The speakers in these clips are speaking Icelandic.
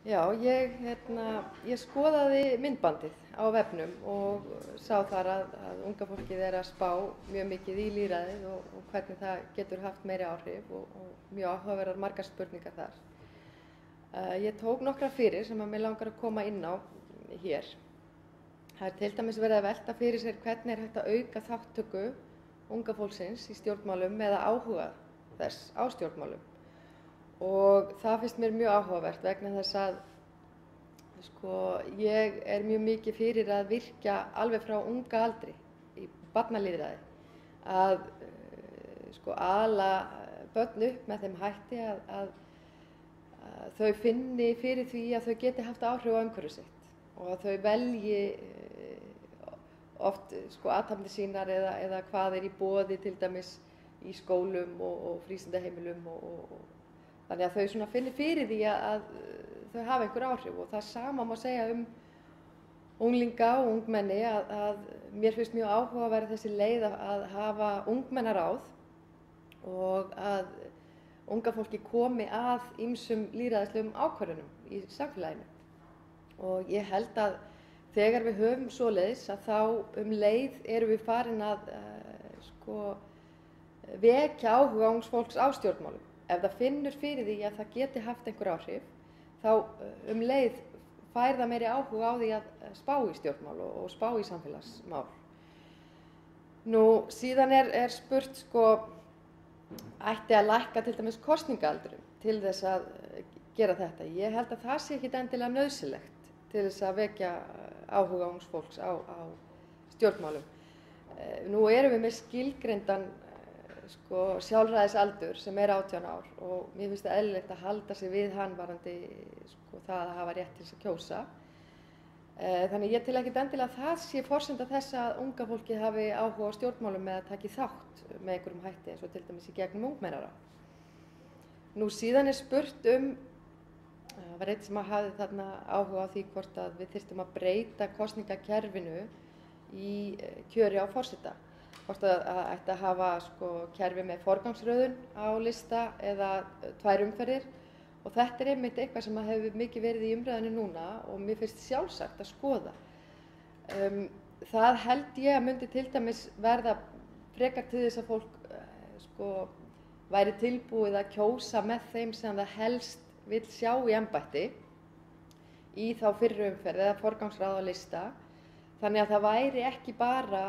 Já, ég skoðaði myndbandið á vefnum og sá þar að unga fólkið er að spá mjög mikið í lýðræðið og hvernig það getur haft meiri áhrif og mjög áhugaverðar margar spurningar þar. Ég tók nokkra fyrir sem að mig langar að koma inn á hér. Það er til dæmis verið að velta fyrir sér hvernig er hægt að auka þátttöku unga fólksins í stjórnmálum eða áhuga þess á stjórnmálum. Og það finnst mér mjög áhugavert vegna þess að ég er mjög mikið fyrir að virkja alveg frá unga aldri í barnalýðræði að ala börn upp með þeim hætti að þau finni fyrir því að þau geti haft áhrif á umhverfi sitt og að þau velji oft athafnir sínar eða hvað er í boði til dæmis í skólum og frístundaheimilum og þannig að þau finni fyrir því að þau hafa einhver áhrif og það sama má segja unglinga og ungmenni að mér finnst mjög áhugaverð þessi leið að hafa ungmennaráð og að unga fólki komi að ýmsum lýðræðislegum ákvörðunum í samfélaginu. Og ég held að þegar við höfum svoleiðis að þá leið erum við farin að vekja áhuga ungs fólks á stjórnmálum. Ef það finnur fyrir því að það geti haft einhver áhrif, þá leið fær það meiri áhuga á því að spá í stjórnmál og spá í samfélagsmál. Nú, síðan er spurt ætti að lækka til dæmis kosningaaldurinn til þess að gera þetta. Ég held að það sé ekkit endilega nauðsynlegt til þess að vekja áhuga ungs fólks á stjórnmálum. Nú erum við með skilgreindan sjálfræðisaldur sem er 18 ár og mér finnst það eðlilegt að halda sig við hann varðandi það að hafa rétt til þess að kjósa. Þannig ég tel ekkert endilega að það sé forsenda þess að unga fólkið hafi áhuga á stjórnmálum með að taki þátt með einhverjum hætti eins og til dæmis í gegnum ungmennaráð. Nú síðan er spurt það var einn sem hafði þarna áhuga á því hvort að við þyrftum að breyta kosningakerfinu í kjöri á forseta. Hvort að ætti að hafa kerfi með forgangsröðun á lista eða 2 umferðir og þetta er einmitt eitthvað sem hefur mikið verið í umræðunni núna og mér finnst sjálfsagt að skoða. Það held ég að myndi til dæmis verða frekar til þess að fólk væri tilbúið að kjósa með þeim sem það helst vill sjá í embætti í þá fyrri umferð eða forgangsröð á lista. Þannig að það væri ekki bara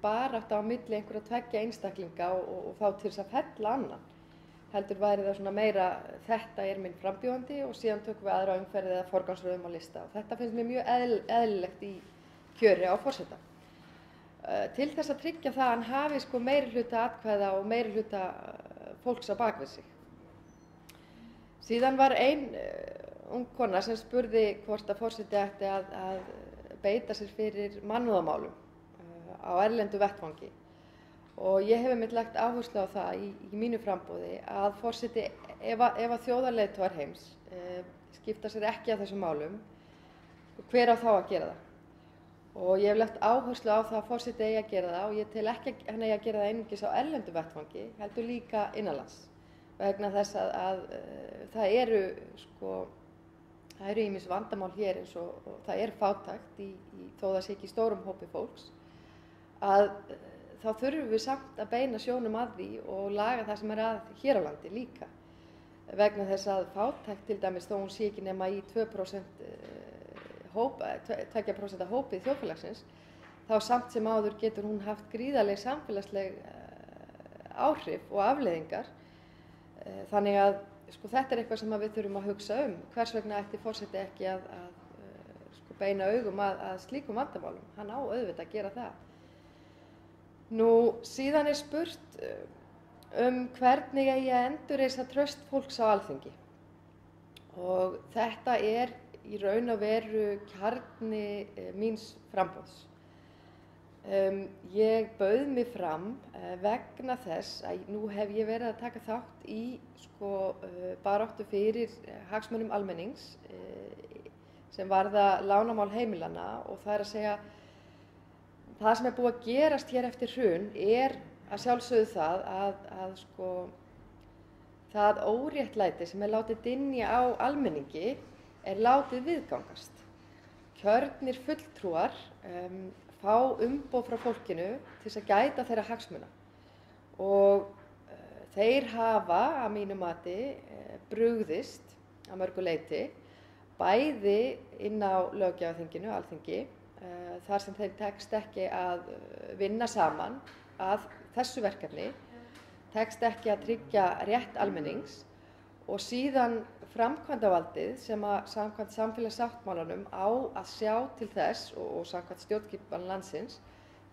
átt á milli einhverja 2 einstaklinga og þá til þess að fella annan. Heldur væri það meira þetta er minn frambjóðandi og síðan tökum við aðra umferð eða forgangsröðum á lista. Og þetta finnst mér mjög eðlilegt í kjöri á forseta. Til þess að tryggja það að hann hafi meirihluta atkvæða og meirihluta fólks á bak við sig. Síðan var ein ung kona sem spurði hvort að forseti ætti að beita sér fyrir mannúðarmálum á erlendu vettvangi og ég hef einmitt lagt áherslu á það í mínu framboði að forseti ef að þjóðarleiðtogar heims skipta sér ekki af þessum málum, hver á þá að gera það? Og ég hef lagt áherslu á það að forseti eigi að gera það og ég tel ekki að hann eigi að gera það einungis á erlendu vettvangi, heldur líka innanlands vegna þess að það eru ýmis vandamál hér eins og það er fátækt þó það sé ekki í stórum hópi fólks að þá þurfum við samt að beina sjónum að því og laga það sem er að hér á landi líka vegna þess að fátækt til dæmis þó hún sé ekki nema í 2% hópi þjóðfélagsins þá samt sem áður getur hún haft gríðarleg samfélagsleg áhrif og afleiðingar þannig að þetta er eitthvað sem við þurfum að hugsa hvers vegna ætti forseti ekki að beina augum að slíkum vandamálum. Hann á auðvitað að gera það. Nú, síðan er spurt hvernig eigi að endurreisa traust fólks á Alþingi. Og þetta er í raun og veru kjarni míns framboðs. Ég bauð mig fram vegna þess að nú hef ég verið að taka þátt í baráttu fyrir hagsmunum almennings sem varða lánamál heimilanna og það er að segja það sem er búið að gerast hér eftir hrun er að sjálfsögðu það að það óréttlæti sem er látið dynja á almenningi er látið viðgangast. Kjörnir fulltrúar fá umboð frá fólkinu til þess að gæta þeirra hagsmuna og þeir hafa að mínu mati brugðist að mörgu leyti bæði inn á löggjafarþinginu, Alþingi, þar sem þeim tekst ekki að vinna saman að þessu verkefni, tekst ekki að tryggja rétt almennings og síðan framkvæmdavaldið sem að samkvæmt samfélagssáttmálanum á að sjá til þess og samkvæmt stjórnskipan landsins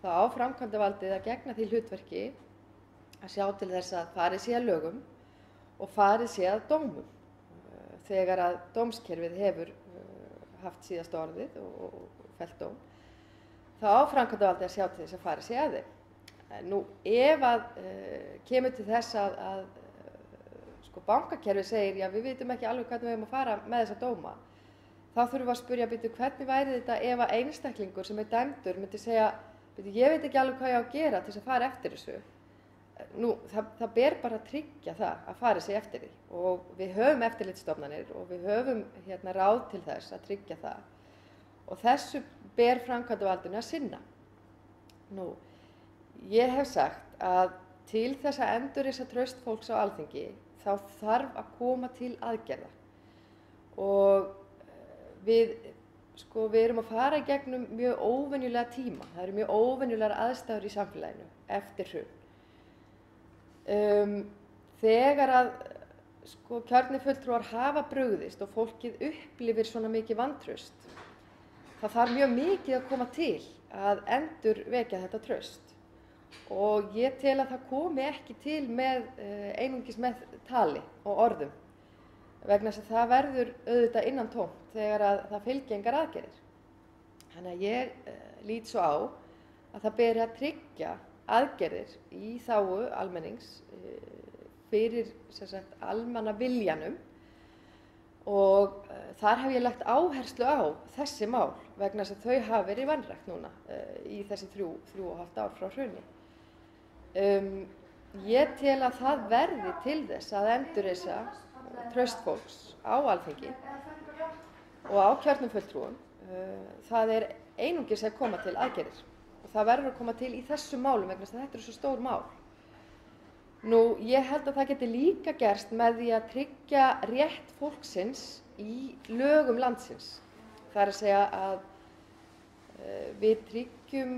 þá á framkvæmdavaldið að gegna því hlutverki að sjá til þess að farið sé að lögum og farið sé að dómum þegar að dómskerfið hefur haft síðasta orðið og fellt dóm þá á framkvæmdavaldið að sjá til þess að farið sé að þeim. Nú ef að kemur til þess að bankakerfið segir, já við vitum ekki alveg hvernig við eigum að fara með þessa dóma, þá þurfum við að spyrja, hvernig væri þetta ef að einstaklingur sem dæmdur myndi segja, ég veit ekki alveg hvað ég á að gera til þess að fara eftir þessu. Nú, það ber bara að tryggja það að fara sig eftir því og við höfum eftirlitsstofnanir og við höfum ráð til þess að tryggja það og þessu ber framkvæmdavaldinu að sinna. Nú, ég hef sagt að til þess að endurreisa traust fólks á Alþingi þá þarf að koma til aðgerða og við erum að fara í gegnum mjög óvenjulega tíma, það eru mjög óvenjulegar aðstæður í samfélaginu eftir hrun. Þegar að kjörnir fulltrúar hafa brugðist og fólkið upplifir svona mikið vantraust, það þarf mjög mikið að koma til að endurvekja þetta traust. Og ég tel að það komi ekki til einungis með tali og orðum vegna þess að það verður auðvitað innantómt þegar að það fylgja engar aðgerðir. Þannig að ég lít svo á að það beri að tryggja aðgerðir í þágu almennings fyrir almanna viljanum og þar hef ég lagt áherslu á þessi mál vegna þess að þau hafa verið vanrækt núna í þessi 3,5 ár frá hruni. Ég tel að það verði til þess að endurreisa traust fólks á Alþingi og á kjörnum fulltrúum. Það er einungis að koma til aðgerðir og það verður að koma til í þessum málum vegna þess að þetta eru svo stór mál. Nú, ég held að það geti líka gerst með því að tryggja rétt fólksins í lögum landsins. Það er að segja að við tryggjum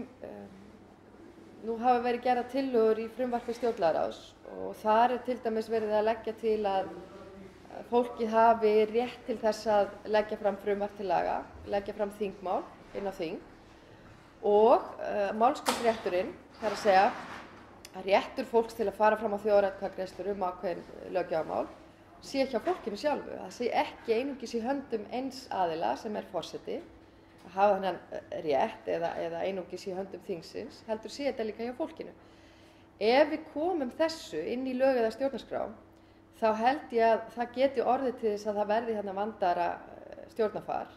Nú hafa verið gerðar tillögur í frumvarpi stjórnlagaráðs og þar til dæmis verið að leggja til að fólkið hafi rétt til þess að leggja fram frumvarp til laga, leggja fram þingmál inn á þing og málskotsrétturinn, það er að segja að réttur fólks til að fara fram á þjóðaratkvæðagreiðslur ákveðin löggjafarmál sé hjá fólkinu sjálfu, það sé ekki einungis í höndum eins aðila sem er forseti að hafa þennan rétt eða einungis í höndum þingsins, heldur sé þetta líka hjá fólkinu. Ef við komum þessu inn í lög eða stjórnarskrá, þá held ég að það geti orðið til þess að það verði vandaðra stjórnarfar.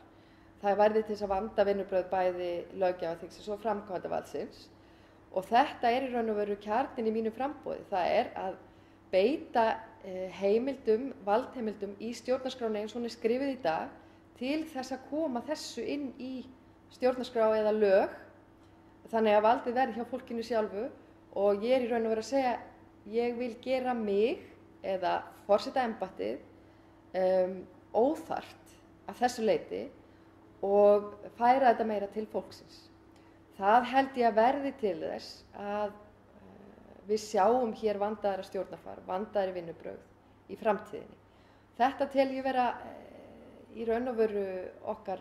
Það verði til þess að vanda vinnubrögð bæði löggjafarþingsins og framkvæmdarvaldsins. Og þetta er í raun og veru kjarninn í mínu framboði. Það er að beita valdheimildum í stjórnarskráni eins og hún er skrifuð í dag til þess að koma þessu inn í stjórnarskrá eða lög þannig að valdið verði hjá fólkinu sjálfu og ég er í raun og veru að segja ég vil gera mig eða forsetaembættið óþarft að þessu leyti og færa þetta meira til fólksins. Það held ég að verði til þess að við sjáum hér vandaðra stjórnarfar, vandaðri vinnubrögð í framtíðinni. Þetta tel ég vera í raun og veru okkar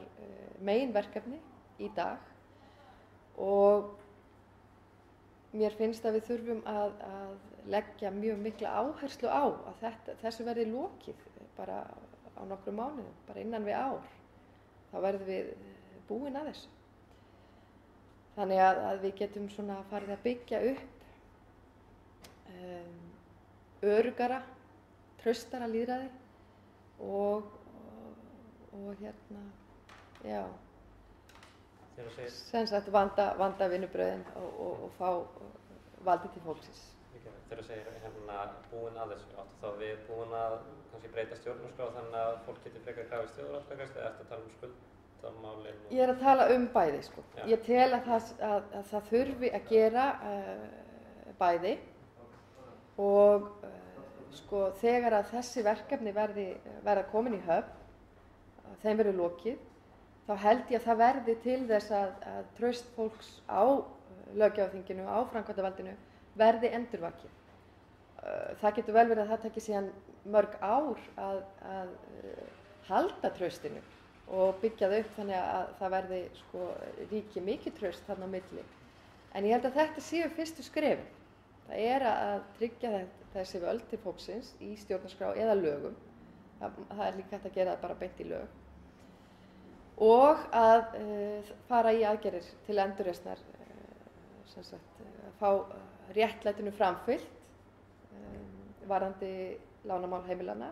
meginverkefni í dag og mér finnst að við þurfum að leggja mjög mikla áherslu á að þessu verði lokið bara á nokkrum mánuðum, bara innan við ár. Þá verðum við búin að þessu. Þannig að við getum svona farið að byggja upp öruggara, traustara lýðræði og sem sagt vanda vinnubrögðin og fá valdið til fólksins. Þegar þú segir búin að þessu, áttu þá við búin að kannski breyta stjórnarskrá þannig að fólk geti frekar krafist þjóðaratkvæðagreiðslu eða ertu að tala skuldamálin? Ég er að tala bæði sko. Já. Ég tel að það þurfi að gera bæði og sko þegar að þessi verkefni verða komin í höfn, þeim verður lokið, þá held ég að það verði til þess að traust fólks á löggjafarþinginu, á framkvæmdarvaldinu verði endurvakið. Það getur vel verið að það taki síðan mörg ár að halda traustinu og byggja það upp þannig að það verði sko ríki mikið traust þarna á milli. En ég held að þetta séu fyrstu skrefin. Það er að tryggja þessi völd til fólksins í stjórnarskrá eða lögum. Það er líka hægt að gera það bara beint í lög. Og að fara í aðgerðir til endurreisnar, sem sagt, að fá réttlætinu framfylgt varðandi lánamál heimilanna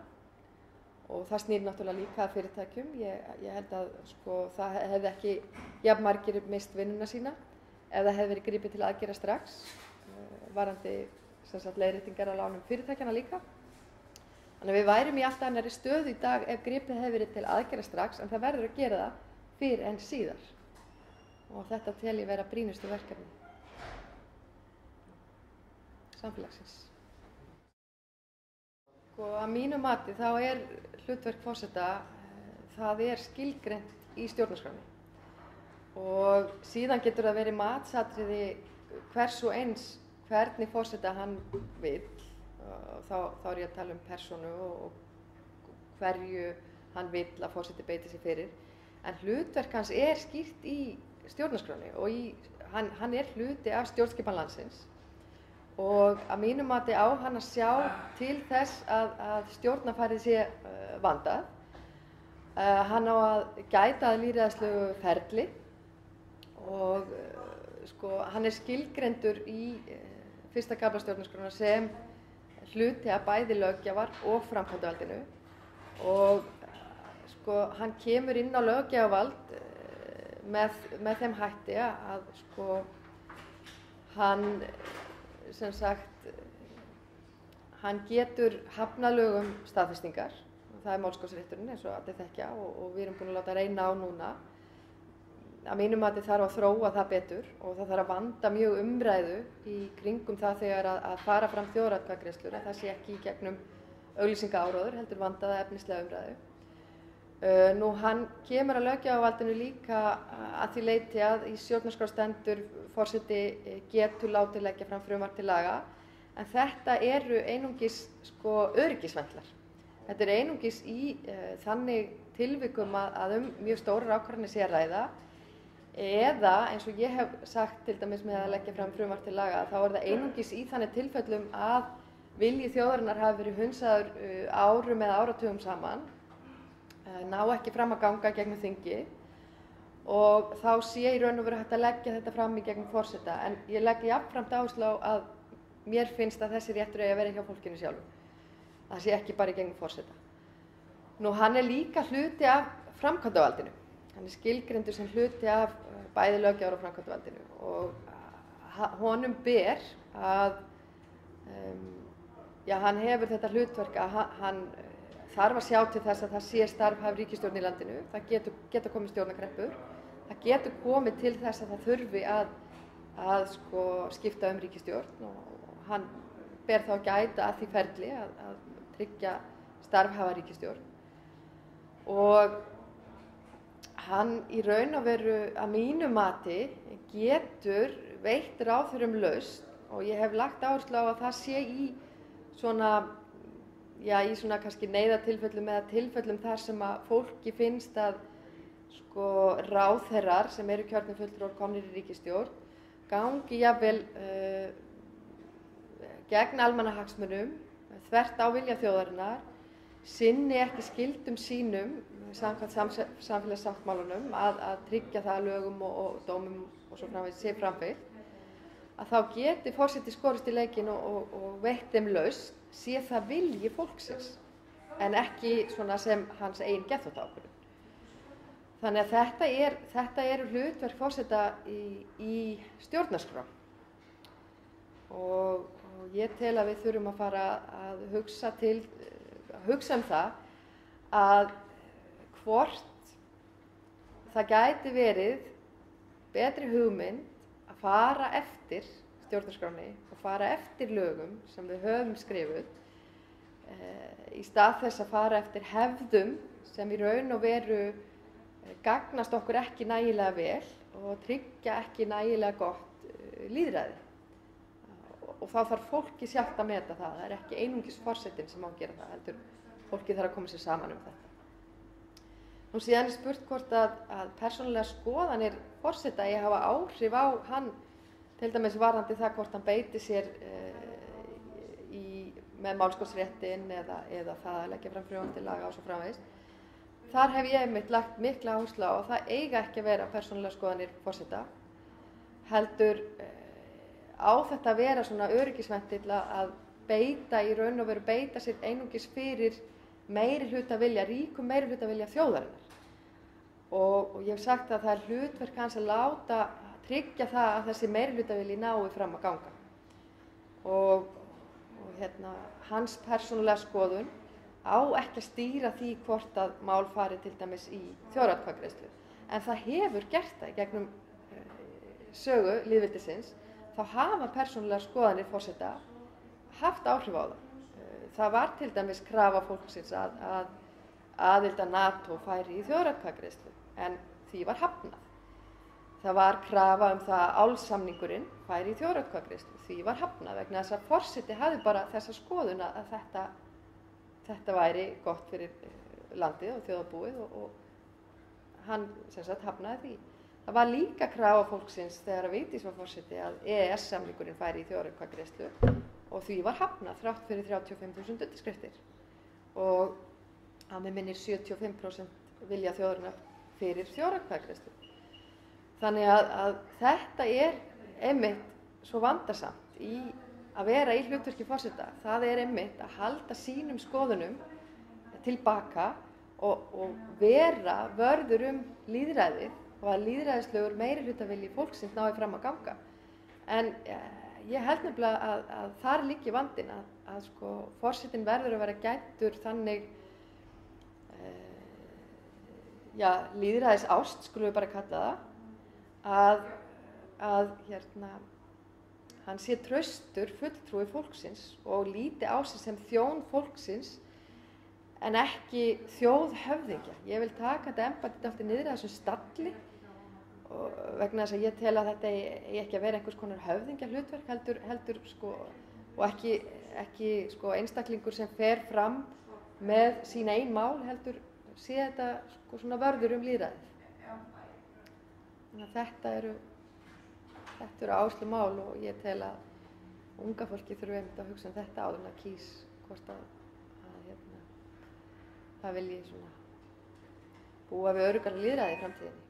og það snýr náttúrulega líka að fyrirtækjum. Ég held að sko, það hefði ekki jafn margir mist vinnuna sína ef það hefði verið gripið til aðgerða strax varðandi sem sagt, leiðréttingar á lánum fyrirtækjana líka. Þannig að við værum í allt annarri stöðu í dag ef gripið hefði verið til aðgerða strax, en það verður að gera það fyrr en síðar. Og þetta tel ég vera brýnustu verkefni samfélagsins. Og að mínu mati þá er hlutverk forseta, það er skilgreint í stjórnarskránni. Og síðan getur það verið matsatriði hvers og eins hvernig forseta hann vill. Þá er ég að tala persónu og hverju hann vill að forseti beiti sig fyrir. En hlutverk hans er skýrt í stjórnarskránni og hann er hluti af stjórnskipan landsins. Og að mínu mati á hann að sjá til þess að stjórnarfarið sé vandað. Hann á að gæta að lýðræðislegu ferli og sko, hann er skilgreindur í fyrsta kafla stjórnarskrárinnar sem hluti af bæði löggjafar og framkvæmdarvaldinu og sko, hann kemur inn á löggjafarvald með þeim hætti að sko, hann sem sagt, hann getur hafnað lögum staðfestingar. Það er málskotsrétturinn eins og allir þekkja og við erum búin að láta reyna á núna. Að mínu mati þarf að þróa það betur og það þarf að vanda mjög umræðu í kringum það þegar að fara fram þjóðaratkvæðagreiðslur, að það sé ekki í gegnum auglýsingaáróður, heldur vandaða efnislega umræðu. Nú hann kemur að löggjafarvaldinu líka að því leyti að í stjórnarskrá stendur forseti getur látið leggja fram frumvarp til laga, en þetta eru einungis sko öryggisventlar. Þetta er einungis í þannig tilvikum að mjög stórar ákvarðanir sé að ræða, eða eins og ég hef sagt til dæmis með að leggja fram frumvarp til laga, þá er það einungis í þannig tilfellum að vilji þjóðarinnar hafi verið hundsaður árum eða áratugum saman, ná ekki fram að ganga gegnum þingi og þá sé í raun og veru hægt að leggja þetta fram í gegnum forseta. En ég legg jafnframt áherslu á að mér finnst að þessi réttur eigi að vera hjá fólkinu sjálfu. Það sé ekki bara í gegnum forseta. Nú hann er líka hluti af framkvæmdarvaldinu. Hann er skilgreindur sem hluti af bæði löggjafar og framkvæmdarvaldinu og honum ber að, hann hefur þetta hlutverk að hann þarf að sjá til þess að það sé starfhæf ríkisstjórn í landinu. Það geta komið stjórnarkreppur. Það getur komið til þess að það þurfi að sko, skipta ríkisstjórn og hann ber þá að gæta að því ferli að tryggja starfhæfa ríkisstjórn. Og hann í raun og veru að mínu mati getur veitt ráðherrum lausn og ég hef lagt áherslu á að það sé í svona kannski neyðartilfellum eða tilfellum þar sem að fólki finnst að sko ráðherrar sem eru kjörnir fulltrúar komnir í ríkisstjórn gangi jafnvel gegn almannahagsmunum, þvert á vilja þjóðarinnar, sinni ekki skyldum sínum samkvæmt samfélagssáttmálanum að tryggja það lögum og dómum og svo framvegis sé framfylgt, að þá geti forseti skorist í leikinn og veitt þeim lausn, sé það vilji fólksins en ekki svona sem hans eigin geðþóttaákvörðun. Þannig að þetta eru hlutverk forseta í stjórnarskrá og og ég tel að við þurfum að fara að hugsa um það að hvort það gæti verið betri hugmynd að fara eftir stjórnarskránni og fara eftir lögum sem við höfum skrifuð í stað þess að fara eftir hefðum sem í raun og veru gagnast okkur ekki nægilega vel og tryggja ekki nægilega gott lýðræði. Og þá þarf fólki sjálft að meta það. Það er ekki einungis forsetinn sem á að gera það, heldur fólki þarf að koma sér saman um þetta. Nú síðan er spurt hvort að persónulega skoðanir forseta eigi að hafa áhrif á hann, til dæmis varðandi það hvort hann beiti sér með málskotsréttinn eða það að leggja fram frumvarp til laga og svo framvegis. Þar hef ég einmitt lagt mikla áherslu á að það eiga ekki að vera persónulega skoðanir forseta, heldur á þetta að vera svona öryggisventill að beita í raun og veru beita sér einungis fyrir ríkum meirihlutavilja þjóðarinnar. Og ég hef sagt að það er hlutverk hans að tryggja það að þessi meirihlutavilji nái fram að ganga. Og hans persónulega skoðun á ekki að stýra því hvort að mál fari til dæmis í þjóðaratkvæðagreiðslu. En það hefur gert það í gegnum sögu lýðveldisins, þá hafa persónulegar skoðanir forseta haft áhrif á það. Það var til dæmis krafa fólksins að aðild að NATO færi í þjóðaratkvæðagreiðslu, en því var hafnað. Það var krafa það að álsamningurinn færi í þjóðaratkvæðagreiðslu, því var hafnað vegna þess að forseti hafði bara þessa skoðun að þetta væri gott fyrir landið og þjóðarbúið og hann sem sagt hafnaði því. Það var líka krafa fólksins þegar að Vigdís var forseti að EES-samningurinn færi í þjóðaratkvæðagreiðslu og því var hafnað þrátt fyrir 35.000 undirskriftir og að mig minnir 75% vilja þjóðarinnar fyrir þjóðaratkvæðagreiðslu. Þannig að þetta er einmitt svo vandasamt í að vera í hlutverki forseta. Það er einmitt að halda sínum skoðunum tilbaka og vera vörður lýðræðið og að lýðræðislegur meirihlutavilji fólksins nái fram að ganga. En ég held nefnilega að þar liggi vandinn að sko, forsetinn verður að vera gæddur þannig lýðræðisást, skulum við bara kalla það, að hann sé traustur fulltrúi fólksins og líti á sig sem þjón fólksins en ekki þjóðhöfðingja. Ég vil taka þetta embætti dálítið niður að þessum stalli og vegna þess að ég tel að þetta eigi ekki að vera einhvers konar höfðingjahlutverk heldur sko, og ekki sko, einstaklingur sem fer fram með sín ein mál heldur sé þetta sko, svona vörður lýðræðið. Þannig að þetta eru áherslumál og ég tel að unga fólki þurfi einmitt að hugsa þetta áður en að kýs hvort að það vilji svona búa við öruggara lýðræði í framtíðinni.